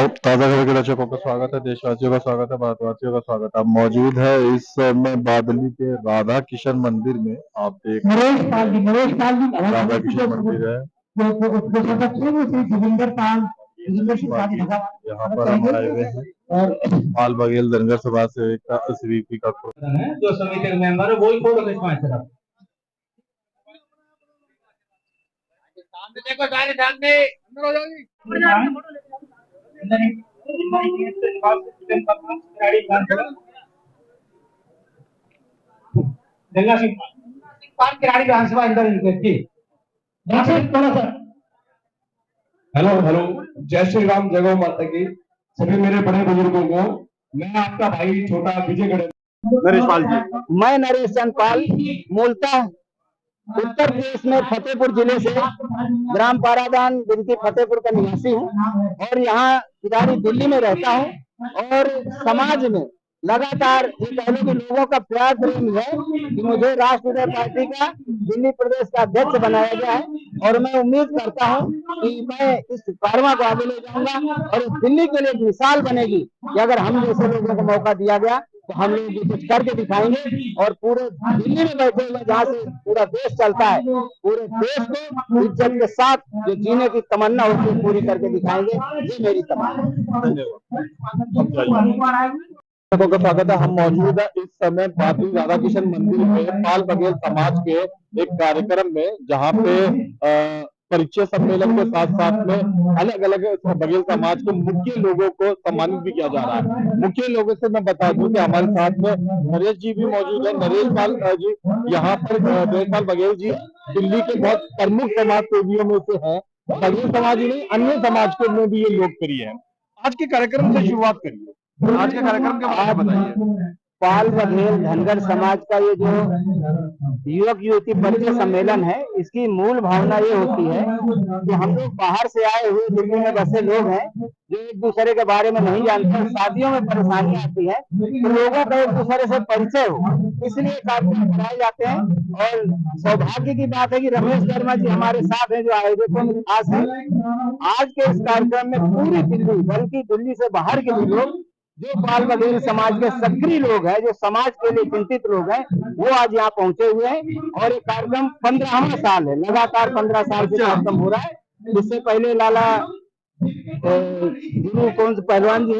ताजा खबर के दर्शकों का स्वागत है। देशवासियों का स्वागत है, भारतवासियों का स्वागत है। अब मौजूद है इस समय बादली के राधा किशन मंदिर में। आप देख नरेश पाल जी राधा किशन मंदिर है। यहाँ पर हम आए हुए हैं और पाल बघेल धनगर सभा से स्वीपी का जो समिति के मेंबर है वही फोटो खिंचवाएं सर। देखो सारे सामने अंदर हो जाओगी गंगा सिंह पाल किराड़ी विधानसभा अंदर इनके थोड़ा सा हेलो हेलो, जय श्री राम, जय गौ माता की। सभी मेरे बड़े बुजुर्गों को मैं आपका भाई छोटा विजय गणेश नरेश पाल जी। मैं नरेश चंद पाल मूलतः उत्तर प्रदेश में फतेहपुर जिले से ग्राम पारादान बिनती फतेहपुर का निवासी हूँ और यहाँ किराड़ी दिल्ली में रहता हूँ। और समाज में लगातार ये कह लो कि लोगों का प्यार प्रेम है कि मुझे राष्ट्रीय पार्टी का दिल्ली प्रदेश का अध्यक्ष बनाया गया है और मैं उम्मीद करता हूँ कि मैं इस कारवां को आगे ले जाऊंगा और दिल्ली के लिए एक मिसाल बनेगी कि अगर हम जैसे लोगों को मौका दिया गया तो हम लोग भी कुछ करके दिखाएंगे और पूरे दिल्ली में बैठे हुए जहाँ से पूरा देश चलता है, पूरे देश को इज्जत के साथ जो जीने की तमन्ना होती है पूरी करके दिखाएंगे। ये मेरी तमन्ना। दर्शकों का स्वागत है। हम मौजूद है इस समय बादली राधा किशन मंदिर में पाल बघेल समाज के एक कार्यक्रम में, जहाँ पे परिचय सम्मेलन के साथ साथ में अलग अलग बघेल समाज के मुख्य लोगों को सम्मानित भी किया जा रहा है। मुख्य लोगों से मैं बता दूं कि हमारे साथ में नरेश जी भी मौजूद है। नरेश पाल जी यहाँ पर नरेश पाल बघेल जी दिल्ली के बहुत प्रमुख समाज सेवियों में से है। बघेल समाज ही नहीं, अन्य समाज के में भी ये लोकप्रिय है। आज के कार्यक्रम से शुरुआत करिए, आज के कार्यक्रम के बारे में बताइए। पाल बघेल धनगर समाज का ये जो युवक युवती परिचय सम्मेलन है, इसकी मूल भावना ये होती है कि हम लोग बाहर से आए हुए दिल्ली में बसे लोग हैं जो एक दूसरे के बारे में नहीं जानते, शादियों में परेशानियां आती है तो लोगों का एक दूसरे से परिचय हो, इसलिए कार्यक्रम कराए जाते हैं। और सौभाग्य की बात है कि रमेश वर्मा जी हमारे साथ हैं जो आयोजकों में खास है। आज के इस कार्यक्रम में पूरी दिल्ली बल्कि दिल्ली से बाहर के भी लोग जो पाल बघेल समाज के सक्रिय लोग हैं, जो समाज के लिए चिंतित लोग हैं, वो आज यहाँ पहुंचे हुए हैं। और ये कार्यक्रम 15वां साल है, लगातार 15 साल से कार्यक्रम हो रहा है। इससे पहले लाला गुरु कौन से पहलवान जी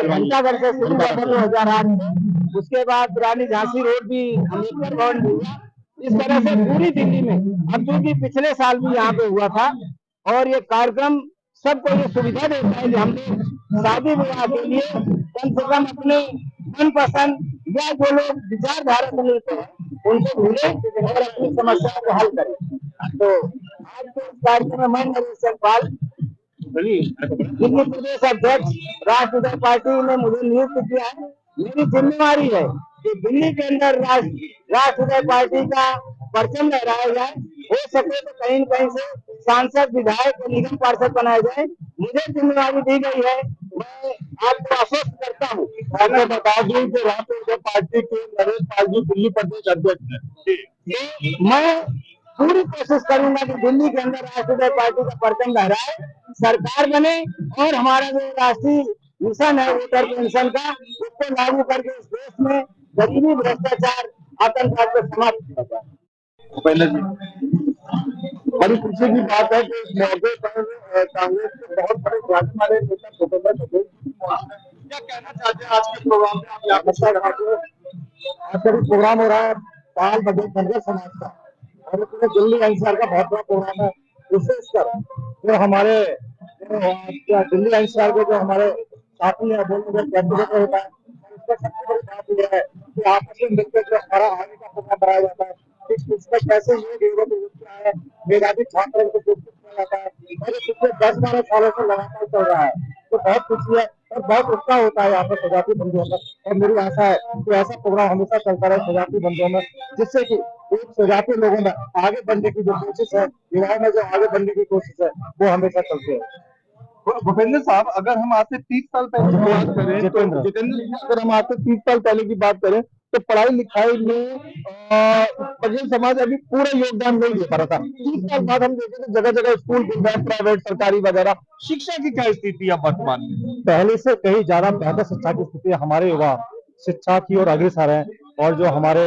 घंटाघर से शुरू हुआ 2008 में, उसके बाद रानी झांसी रोड भी अम्बेडकर भवन हुआ। इस तरह से पूरी दिल्ली में, अब चूंकि पिछले साल भी यहाँ पे हुआ था और ये कार्यक्रम सबको ये सुविधा देता है कि हम लोग शादी विवाह के लिए कम से कम अपने मनपसंद या जो लोग विचारधारा से मिलते हैं उनको मिले और अपनी समस्याओं को हल करें। तो आज के इस कार्यक्रम में मैं नरेश चंद पाल दिल्ली प्रदेश अध्यक्ष राष्ट्रीय पार्टी ने मुझे नियुक्त किया है। मेरी जिम्मेवारी है कि दिल्ली के अंदर राष्ट्रीय पार्टी का परचम लहराया जाए, हो सके तो कहीं न कहीं से सांसद विधायक और निगम पार्षद बनाए जाए। मुझे जिम्मेवारी दी गई है, मैं आपको आश्वस्त करता हूँ। आपको बता दूं कि राष्ट्रीय पार्टी के नरेश पाल जी दिल्ली प्रदेश अध्यक्ष है। मैं पूरी कोशिश करूंगा कि दिल्ली के अंदर राष्ट्रीय पार्टी का परचम लहराए, सरकार बने और हमारा जो राष्ट्रीय मिशन है वोटर पेंशन का, उसको लागू करके इस देश में गरीबी, भ्रष्टाचार, आतंकवाद को समाप्त किया जाए। पहले बड़ी खुशी की बात है कि इस मौके पर कांग्रेस के बहुत बड़े जाने वाले नेता भूपेंद्र पटेल क्या कहना चाहते हैं आज के प्रोग्राम में? आप यहाँ पर प्रोग्राम हो रहा है पाल बघेल धनगर समाज का और पूरे दिल्ली एनसीआर का बहुत बड़ा प्रोग्राम है। विशेषकर जो हमारे दिल्ली एनसीआर के जो हमारे साथी है बोलने कैंडिडेट होता है, इसका सबसे बड़ी बात यह है कि आपस में मिलकर जो हमारा आगे का प्रोग्राम बनाया जाता है, इसमें कैसे है मेधावी छात्रों को किया जाता है और पिछले 10-12 सालों से लगातार चल रहा है। तो बहुत खुशी है और बहुत उत्साह होता है यहाँ पर सजाती बंधुओं में। और मेरी आशा है कि ऐसा प्रोग्राम हमेशा चलता रहे सजाती बंधुओं में, जिससे कि एक सजाती लोगों में आगे बढ़ने की जो कोशिश है, युवाओं में जो आगे बढ़ने की कोशिश है, वो हमेशा चलती है। भूपेंद्र साहब, अगर हम आज से 30 साल पहले की बात करें, जितेंद्र, अगर हम आज से 30 साल पहले की बात करें तो पढ़ाई लिखाई में पटेल समाज अभी पूरा योगदान नहीं दे पा रहा था। 30 साल बाद हम देखें तो जगह जगह स्कूल खुल गए, प्राइवेट सरकारी वगैरह। शिक्षा की क्या स्थिति है वर्तमान में? पहले से कहीं ज्यादा बेहतर शिक्षा की स्थिति है। हमारे युवा शिक्षा की ओर अग्रसर है, और जो हमारे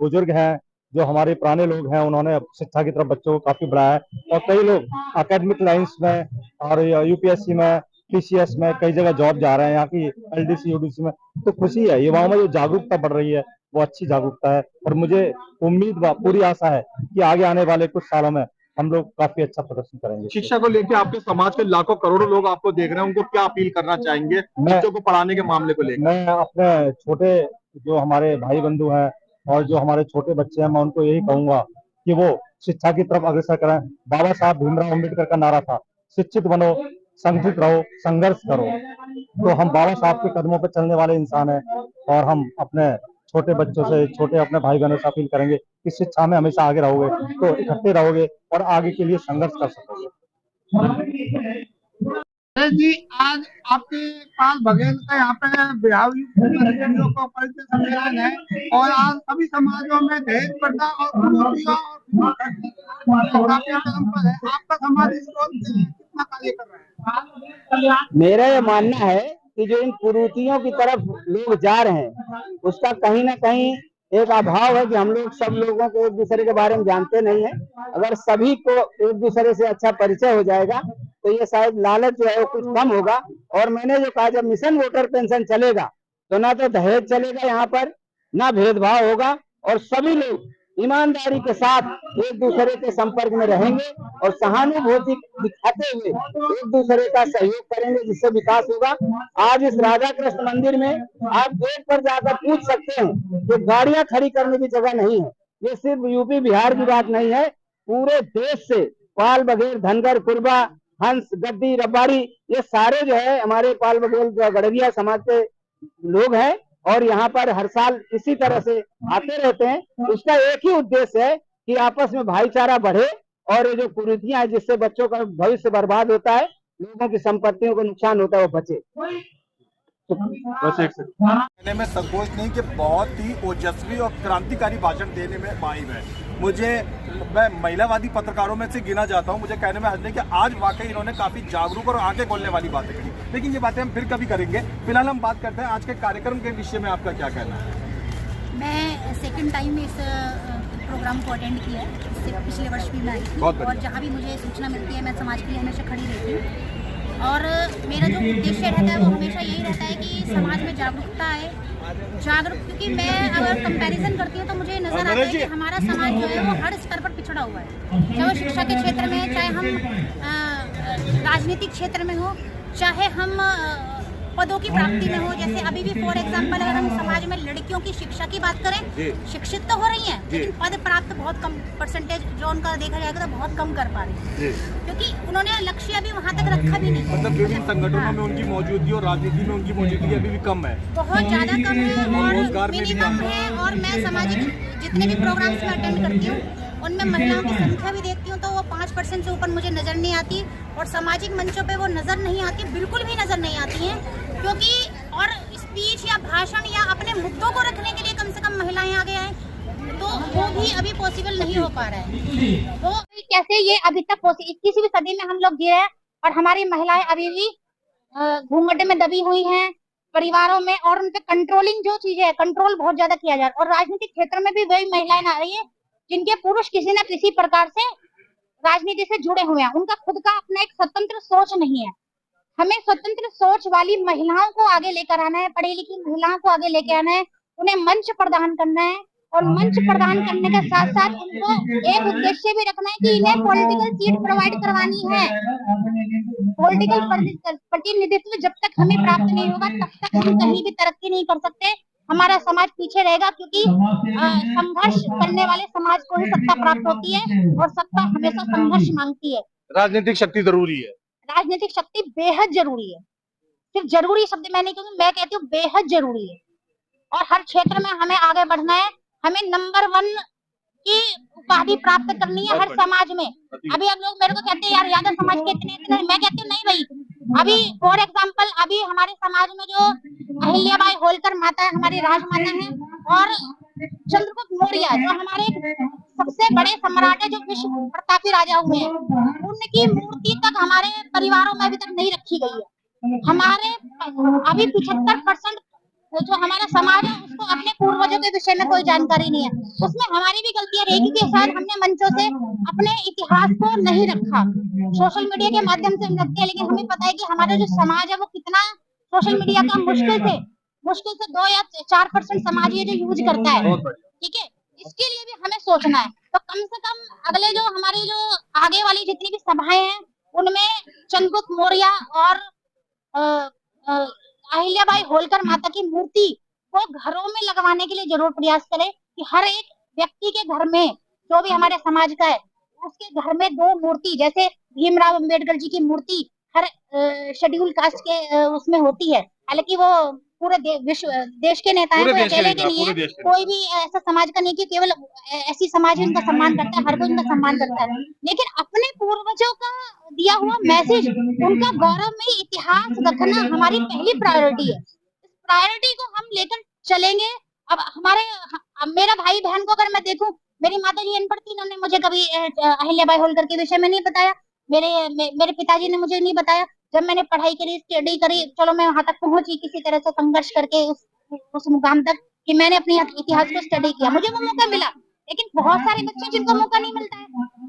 बुजुर्ग हैं, जो हमारे पुराने लोग हैं, उन्होंने शिक्षा की तरफ बच्चों को काफी बढ़ाया है। और कई लोग एकेडमिक लाइंस में और यूपीएससी में, पीसीएस में कई जगह जॉब जा रहे हैं, यहाँ की एलडीसी यूडीसी में। तो खुशी है, युवाओं में जो जागरूकता बढ़ रही है वो अच्छी जागरूकता है, और मुझे उम्मीद व पूरी आशा है कि आगे आने वाले कुछ सालों में हम लोग काफी अच्छा प्रदर्शन करेंगे। शिक्षा को लेकर आपके समाज के लाखों करोड़ों लोग आपको देख रहे हैं, उनको क्या अपील करना चाहेंगे बच्चों को पढ़ाने के मामले को लेकर? मैं अपने छोटे जो हमारे भाई बंधु हैं और जो हमारे छोटे बच्चे हैं, मैं उनको यही कहूंगा कि वो शिक्षा की तरफ अग्रसर करें। बाबा साहब भीमराव अम्बेडकर का नारा था, शिक्षित बनो, संगठित रहो, संघर्ष करो। तो हम बाबा साहब के कदमों पर चलने वाले इंसान हैं, और हम अपने छोटे बच्चों से, छोटे अपने भाई बहनों से अपील करेंगे कि शिक्षा में हमेशा आगे रहोगे तो इकट्ठे रहोगे और आगे के लिए संघर्ष कर सकोगे। जी, आज आपके पाल बघेल का यहाँ पे बिहारी को परिचय सम्मेलन है, और आज सभी समाजों में दहेज प्रथा और कुरीतियों और काफी कदम पर है। आपका समाज इस ओर कितना कार्य कर रहा है? मेरा ये मानना है कि जो इन कुरीतियों की तरफ लोग जा रहे हैं, उसका कहीं ना कहीं एक अभाव है कि हम लोग सब लोगों को एक दूसरे के बारे में जानते नहीं है। अगर सभी को एक दूसरे से अच्छा परिचय हो जाएगा तो ये शायद लालच जो है वो कुछ कम होगा। और मैंने जो कहा, जब मिशन वोटर पेंशन चलेगा तो ना तो दहेज चलेगा, यहाँ पर ना भेदभाव होगा, और सभी लोग ईमानदारी के साथ एक दूसरे के संपर्क में रहेंगे और सहानुभूति दिखाते हुए एक दूसरे का सहयोग करेंगे, जिससे विकास होगा। आज इस राधा कृष्ण मंदिर में आप गेट पर जाकर पूछ सकते हैं कि गाड़ियां खड़ी करने की जगह नहीं है। ये सिर्फ यूपी बिहार की बात नहीं है, पूरे देश से पाल बघेल, धनगर, कुरबा, हंस, गद्दी, रबारी, ये सारे जो है हमारे पाल बघेल गड़रिया समाज के लोग हैं, और यहाँ पर हर साल इसी तरह से आते रहते हैं। उसका एक ही उद्देश्य है कि आपस में भाईचारा बढ़े, और ये जो कुरीतियां हैं जिससे बच्चों का भविष्य बर्बाद होता है, लोगों की संपत्तियों को नुकसान होता है, वो बचे। कहने में संकोच नहीं कि बहुत ही ओजस्वी और क्रांतिकारी भाषण देने में माहिर है। मैं महिलावादी पत्रकारों में से गिना जाता हूं। मुझे कहने में हर्ज नहीं कि आज वाकई इन्होंने काफी जागरूक और आगे खोलने वाली बातें कही, लेकिन ये बातें हम फिर कभी करेंगे। फिलहाल हम बात करते हैं आज के कार्यक्रम के विषय में, आपका क्या कहना है? मैं सेकंड टाइम इस प्रोग्राम को अटेंड किया है। इससे पिछले वर्ष भी मैं आई थी, और जहाँ भी मुझे सूचना मिलती है मैं समाज के लिए हमेशा खड़ी रहती हूँ। और मेरा जो उद्देश्य रहता है वो हमेशा यही रहता है कि समाज में जागरूकता आए, क्योंकि मैं अगर कंपैरिजन करती हूँ तो मुझे नजर आता है कि हमारा समाज जो है वो हर स्तर पर पिछड़ा हुआ है, चाहे वो शिक्षा के क्षेत्र में, चाहे हम राजनीतिक क्षेत्र में हो, चाहे हम पदों की प्राप्ति में हो। जैसे अभी भी फॉर एग्जांपल अगर हम समाज में लड़कियों की शिक्षा की बात करें, शिक्षित तो हो रही हैं, लेकिन पद प्राप्त बहुत कम परसेंटेज जो उनका देखा जाएगा तो बहुत कम कर पा रही है, क्योंकि उन्होंने लक्ष्य अभी वहाँ तक रखा भी नहीं। मतलब विभिन्न संगठनों में उनकी मौजूदगी और राजनीति में उनकी मौजूदगी अभी भी कम है, बहुत ज्यादा कम है और मिनिमम है। और मैं सामाजिक जितने भी प्रोग्राम्स में अटेंड करती हूँ उनमें महिलाओं की संख्या भी देखती हूँ तो वो 5% से ऊपर मुझे नजर नहीं आती, और सामाजिक मंचों पे वो नजर नहीं आती, बिल्कुल भी नजर नहीं आती हैं, क्योंकि और स्पीच या भाषण या अपने मुद्दों को रखने के लिए कम से कम महिलाएं आगे आए, तो वो भी अभी पॉसिबल नहीं हो पा रहा है। वो कैसे ये अभी तक 21वीं सदी में हम लोग जी रहे हैं, और हमारी महिलाएं अभी भी घूंघट में दबी हुई हैं परिवारों में, और उन पे कंट्रोलिंग जो चीजें है, कंट्रोल बहुत ज्यादा किया जा रहा है। और राजनीतिक क्षेत्र में भी वही महिलाएं आ रही है जिनके पुरुष किसी न किसी प्रकार से राजनीति से जुड़े हुए हैं, उनका खुद का अपना एक स्वतंत्र सोच नहीं है। हमें स्वतंत्र सोच वाली महिलाओं को आगे लेकर आना है, पढ़ी लिखी महिलाओं को आगे लेकर आना है, उन्हें मंच प्रदान करना है, और मंच प्रदान करने के साथ साथ उनको एक उद्देश्य भी रखना है कि इन्हें पॉलिटिकल सीट प्रोवाइड करवानी है। पॉलिटिकल प्रतिनिधित्व जब तक हमें प्राप्त नहीं होगा तब तक हम कहीं भी तरक्की नहीं कर सकते, हमारा समाज पीछे रहेगा, क्योंकि संघर्ष करने वाले समाज को ही सत्ता प्राप्त होती है, और सत्ता हमेशा संघर्ष मांगती है। राजनीतिक शक्ति जरूरी है, राजनीतिक शक्ति बेहद जरूरी है। सिर्फ जरूरी शब्द मैं नहीं कहूँगी, मैं कहती हूँ बेहद जरूरी है, और हर क्षेत्र में हमें आगे बढ़ना है। हमें नंबर 1 की उपाधि प्राप्त करनी है हर समाज में। अभी अब लोग मेरे को कहते हैं यार यादव समाज के इतने, मैं कहती हूँ नहीं भाई, अभी फॉर एग्जाम्पल अभी हमारे समाज में जो अहिल्याबाई होलकर माता है, हमारी राजमाता है, और चंद्रगुप्त मौर्य जो हमारे सबसे बड़े सम्राट है, जो विश्व प्रतापी राजा हुए हैं, उनकी मूर्ति तक हमारे परिवारों में अभी तक नहीं रखी गई है। हमारे अभी 75% जो हमारा समाज है उसको अपने पूर्वजों के विषय में कोई जानकारी नहीं है। उसमें हमारी भी गलतियां रहेगी कि शायद हमने मंचों से अपने इतिहास को नहीं रखा। सोशल मीडिया के माध्यम से हम रखते हैं, लेकिन हमें पता है कि हमारा जो समाज है वो कितना सोशल मीडिया का मुश्किल से 2 या 4% समाज ये जो यूज करता है। ठीक है, इसके लिए भी हमें सोचना है। तो कम से कम अगले जो हमारी जो आगे वाली जितनी भी सभाएं हैं उनमें चंद्रगुप्त मौर्य और अहिल्याबाई होलकर माता की मूर्ति को घरों में लगवाने के लिए जरूर प्रयास करें कि हर एक व्यक्ति के घर में, जो भी हमारे समाज का है, उसके घर में 2 मूर्ति, जैसे भीमराव अंबेडकर जी की मूर्ति हर शेड्यूल कास्ट के उसमें होती है। हालांकि वो पूरे देश के नेता हैं, कोई अकेले के नहीं है, कोई भी ऐसा समाज का नहीं कि केवल ऐसी समाज ही उनका सम्मान करता है, हर कोई उनका सम्मान करता है। लेकिन अपने पूर्वजों का दिया हुआ मैसेज, उनका गौरवमयी इतिहास रखना हमारी पहली प्रायोरिटी है। इस प्रायोरिटी को हम लेकर चलेंगे। अब मेरा भाई बहन को अगर मैं देखूं, मेरी माता जी अनपढ़ थी, इन्होंने मुझे कभी अहिल्याबाई होलकर के विषय में नहीं बताया, मेरे पिताजी ने मुझे नहीं बताया। जब मैंने पढ़ाई करी, स्टडी करी, चलो मैं वहां तक पहुंची किसी तरह से संघर्ष करके उस मुकाम तक कि मैंने अपने इतिहास को स्टडी किया, मुझे वो मौका मिला। लेकिन बहुत सारे बच्चे जिनको मौका नहीं मिलता है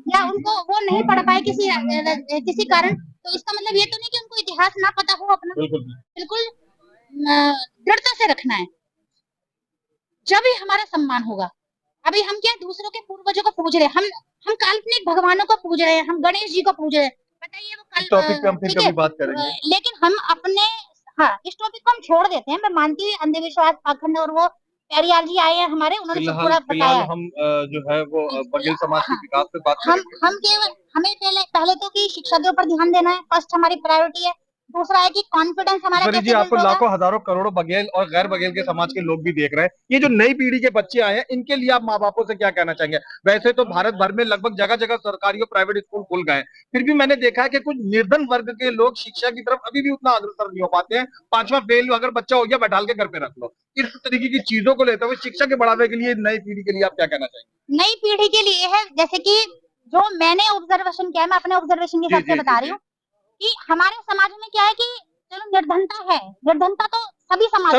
या उनको वो नहीं पढ़ पाए किसी कारण, तो इसका मतलब ये तो नहीं कि उनको इतिहास ना पता हो अपना। बिल्कुल दृढ़ता से रखना है, जब ही हमारा सम्मान होगा। अभी हम क्या दूसरों के पूर्वजों को पूज रहे हैं, हम काल्पनिक भगवानों को पूज रहे हैं, हम गणेश जी को पूज रहे हैं। बताइए वो टॉपिक पे हम फिर कभी बात करेंगे, लेकिन हम अपने इस टॉपिक को हम छोड़ देते हैं। मैं मानती हूँ अंधविश्वास, पाखंड, और वो प्यारियाल जी आए हैं हमारे, उन्होंने पूरा बताया। हम जो है वो बघेल समाज के विकास पे बात करेंगे। हम केवल हमें पहले तो की शिक्षा के ऊपर ध्यान देना है, फर्स्ट हमारी प्रायोरिटी है। दूसरा है कि कॉन्फिडेंस हमारा जी, आपको लाखों हजारों करोड़ों बघेल और गैर बघेल के समाज के लोग भी देख रहे हैं। ये जो नई पीढ़ी के बच्चे आए हैं, इनके लिए आप माँ बापों से क्या कहना चाहेंगे? वैसे तो भारत भर में लगभग जगह जगह सरकारी और प्राइवेट स्कूल खुल गए, फिर भी मैंने देखा है कि कुछ निर्धन वर्ग के लोग शिक्षा की तरफ अभी भी उतना अग्रसर नहीं हो पाते हैं। 5वां फेल अगर बच्चा हो गया, बैठाल के घर पे रख लो। इस तरीके की चीजों को लेते हुए शिक्षा के बढ़ावे के लिए नई पीढ़ी के लिए आप क्या कहना चाहेंगे? नई पीढ़ी के लिए है, जैसे कि जो मैंने ऑब्जर्वेशन किया, मैं अपने ऑब्जर्वेशन के हिसाब से बता रही हूँ कि हमारे समाज में क्या है कि चलो निर्धनता है, निर्धनता तो सभी समाज,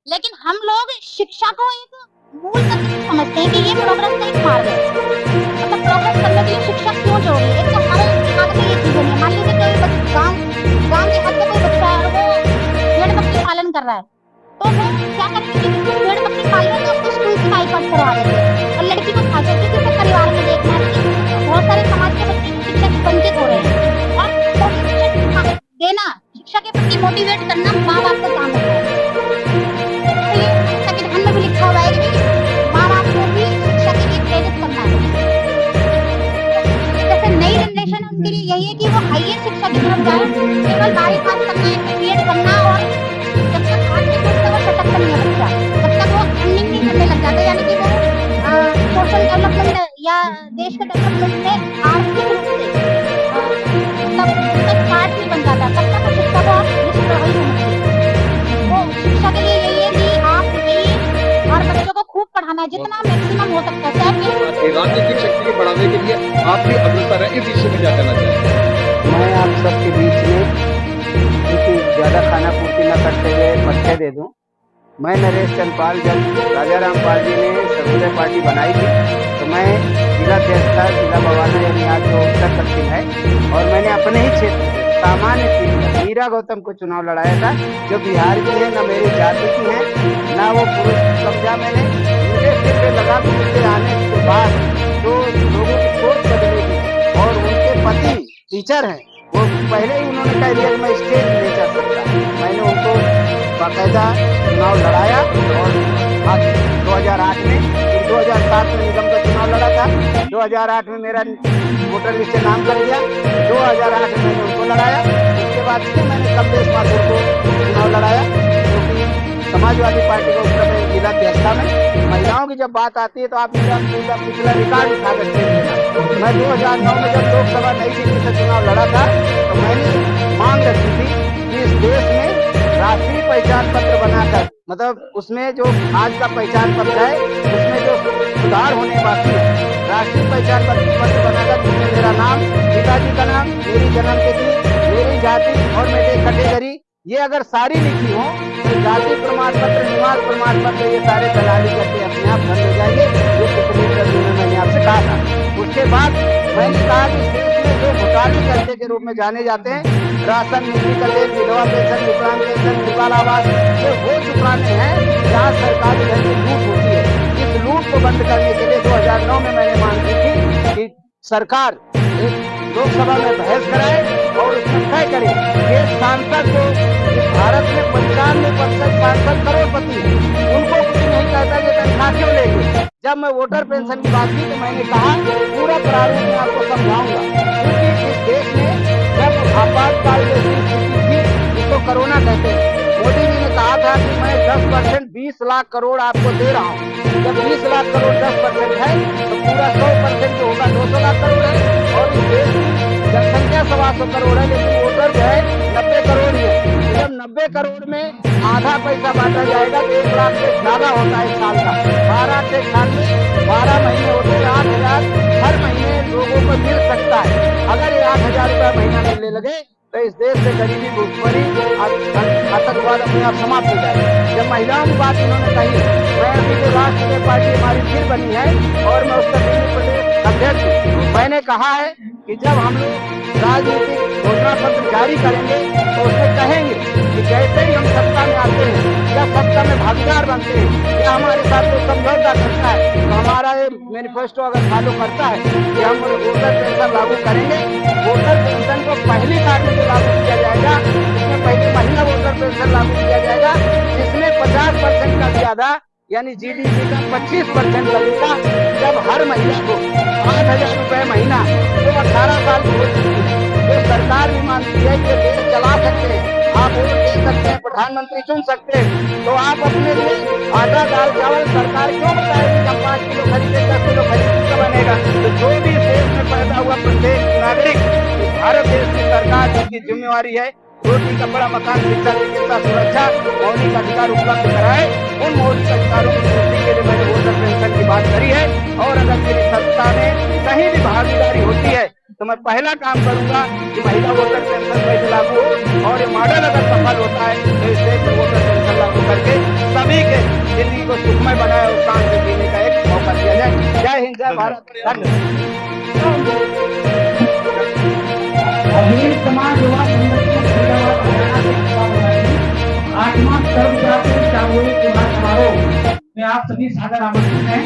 लेकिन हम लोग शिक्षा को एक मूल तत्व समझते हैं कि ये प्रोग्रेस का एक मार्ग है। मतलब प्रोग्रेस करने के लिए शिक्षा क्यों जरूरी है? एक तो हमारे दिमाग में ये चीजें नहीं। मान लीजिए कोई गाँव के हद में कोई बच्चा है और वो भेड़ बकरी पालन कर रहा है, तो वो क्या करेंगे कि जिसको भेड़ बकरी पाल रहे हैं उसको स्कूल से बाईपास करवा देंगे और लड़की को खा जाएगी, क्योंकि परिवार में देखना है कि बहुत सारे समाज के बच्चे शिक्षा से वंचित हो रहे हैं। और शिक्षा देना, शिक्षा के प्रति मोटिवेट करना माँ बाप का काम है। संविधान में भी लिखा हुआ है कि माँ बाप को भी शिक्षा के लिए प्रेरित करना है। जैसे नई जनरेशन है उनके लिए यही है कि वो हाईयर शिक्षा की तरफ जाए, केवल 12वीं पास करना है, बीएड करना, और जब तक 8 नहीं पढ़ता वो शटक नहीं है बच्चा, जब तक वो अर्निंग नहीं करने लग जाता, यानी कि वो सोशल डेवलपमेंट या देश के डेवलपमेंट में आर्थिक रूप से तब पार्ट नहीं बन जाता, तब तक शिक्षा को आप निश्चित वही होना चाहिए। वो शिक्षा के लिए यही है कि आप चाहिए और बच्चों को खूब पढ़ाना है, जितना मैक्सिमम हो सकता है। राजनीतिक शक्ति को बढ़ाने के लिए आप भी अग्रसर हैं, इस विषय में क्या कहना चाहेंगे? मैं आप सबके बीच में ज्यादा खाना पूर्ति न करते हुए परिचय दे दूं। मैं नरेश चंदपाल, जब राजा रामपाल जी ने सर्वोदय पार्टी बनाई थी तो मैं जिला अध्यक्ष था, जिला बवाना यानी आज जो उत्तर दक्षिण है, और मैंने अपने ही क्षेत्र से सामान्य सीट मीरा गौतम को चुनाव लड़ाया था, जो बिहार की है, न मेरी जाति की है, न वो पुरुष कब्जा। मैंने उनके सिर पे लगा कि उनके आने के बाद जो लोगों की सोच बदलेगी, और उनके पति टीचर हैं, वो पहले ही उन्होंने कह दिया कि मैं स्टेज नहीं चल सकता। मैंने उनको बाकायदा चुनाव लड़ाया और आज 2008 में, 2007 में निगम का चुनाव लड़ा था, 2008 में मेरा वोटर लिस्ट से नाम कर दिया, 2008 में मैंने उनको लड़ाया। उसके बाद फिर मैंने कमलेश माथुर को चुनाव लड़ाया, क्योंकि समाजवादी पार्टी को उस समय जिला अध्यक्षता में। महिलाओं की जब बात आती है तो आप मेरा पिछला रिकॉर्ड उठा करके देखना। मैं 2009 में जब लोकसभा नई दिल्ली से चुनाव लड़ा था तो मैंने मांग रखी थी कि इस देश में राष्ट्रीय पहचान पत्र बनाकर मतलब उसमें जो आज का पहचान पत्र है उसमें जो सुधार होने बाकी है। राष्ट्रीय पहचान पत्र बनाकर जिसमें मेरा नाम, पिताजी का नाम, मेरी जन्मतिथि, मेरी जाति और मेरी कैटेगरी ये अगर सारी लिखी हो तो जाति प्रमाण पत्र, निवास प्रमाण पत्र ये सारे दलाली करके अपने आप बंद हो जाएंगे। ये पिछले इंटरव्यू में मैंने आपसे कहा था। उसके बाद मैंने कहा कि देश में जो घोटाले करते के रूप में जाने जाते हैं, राशन, बिजली का तेल, विधवा पेंशन, विकलांग पेंशन, विकलांग आवास, ये वो चुकाने हैं जहाँ सरकारी धन की लूट होती है। इस लूट को बंद करने के लिए 2009 में मैंने मांग की थी कि सरकार एक लोकसभा में बहस कराए और उसमें तय करे कि सांसद जो इस भारत में 95% सांसद करोड़पति है, उनको कुछ नहीं कहता कि तनख्वाह क्यों लेंगे। जब मैं वोटर पेंशन की बात की तो मैंने कहा पूरा प्रारूप में आपको समझाऊंगा, क्योंकि इस देश में जब आपातकाल जैसी स्थिति थी जिसको कोरोना कहते हैं, मोदी जी ने कहा था कि मैं 10% 20 लाख करोड़ आपको दे रहा हूँ। जब 20 लाख करोड़ 10% है तो पूरा 100% जो होगा 200 लाख करोड़ है। और इस देश की जनसंख्या 125 करोड़ है, लेकिन वोटर जो है 90 करोड़ ही है। जब 90 करोड़ में आधा पैसा बांटा जाएगा तो 1 लाख से ज्यादा होता है साल का। 12 से 12 महीने होते हैं, 8,000 हर महीने लोगों को मिल सकता है। अगर ये 8,000 रुपया महीना मिलने लगे तो इस देश से गरीबी, भुखमरी, आतंकवाद अपने आप समाप्त हो जाए। जब महिलाओं की बात इन्होंने कही, मैं अभी जो राष्ट्रीय पार्टी हमारी फिर बनी है और मैं उसका दिल्ली प्रदेश अध्यक्ष हूँ, मैंने कहा है कि जब हम लोग राजनीतिक घोषणा पत्र जारी करेंगे तो उसमें कहेंगे कि जैसे ही हम सत्ता में आते हैं या सत्ता में भागीदार बनते हैं या हमारे साथ कोई समझौता करता है तो हमारा ये मैनिफेस्टो अगर फॉलो करता है कि हम वोटर पेंशन लागू करेंगे। वोटर पेंशन को पहली बार में जो लागू किया जाएगा उसमें पहली महिला वोटर पेंशन लागू किया जाएगा, जिसमें 50% का ज्यादा यानी जीडीपी का 25% लगेगा। जब हर महिला को 8,000 रुपए महीना जो 18 साल की हो चुकी है, जो सरकार भी मानती है कि देश चला सकते हैं, आप वोट दे सकते हैं, प्रधानमंत्री चुन सकते हैं, तो आप अपने लिए आटा, दाल, चावल सरकार क्यों बताएगी कि हम 5 किलो खरीदे, 10 किलो खरीदे तो बनेगा। तो जो भी देश में पैदा हुआ प्रत्येक नागरिक, भारत देश की सरकार जिसकी जिम्मेवारी है रोटी, कपड़ा, मकान, शिक्षा, चिकित्सा, सुरक्षा, मौलिक अधिकार उपलब्ध कराए, उन मौलिक अधिकारों की पूर्ति के लिए मैंने वोटर पेंशन की बात करी है। और अगर मेरी सत्ता में कहीं भी भागीदारी होती है तो मैं पहला काम करूंगा कि महिला वोटर पेंशन कैसे लागू हो, और ये मॉडल अगर सफल होता है तो इस देश में वोटर पेंशन लागू करके सभी के जिंदगी को सुखमय बनाए और शांति से जीने का एक मौका दिया जाए। जय हिंद, जय भारत, धन्यवाद। समाज युवा संगठन हरियाणा से 8वां सर्वव्यापी सामूहिक विवाह समारोह में आप सभी सादर आमंत्रित हैं।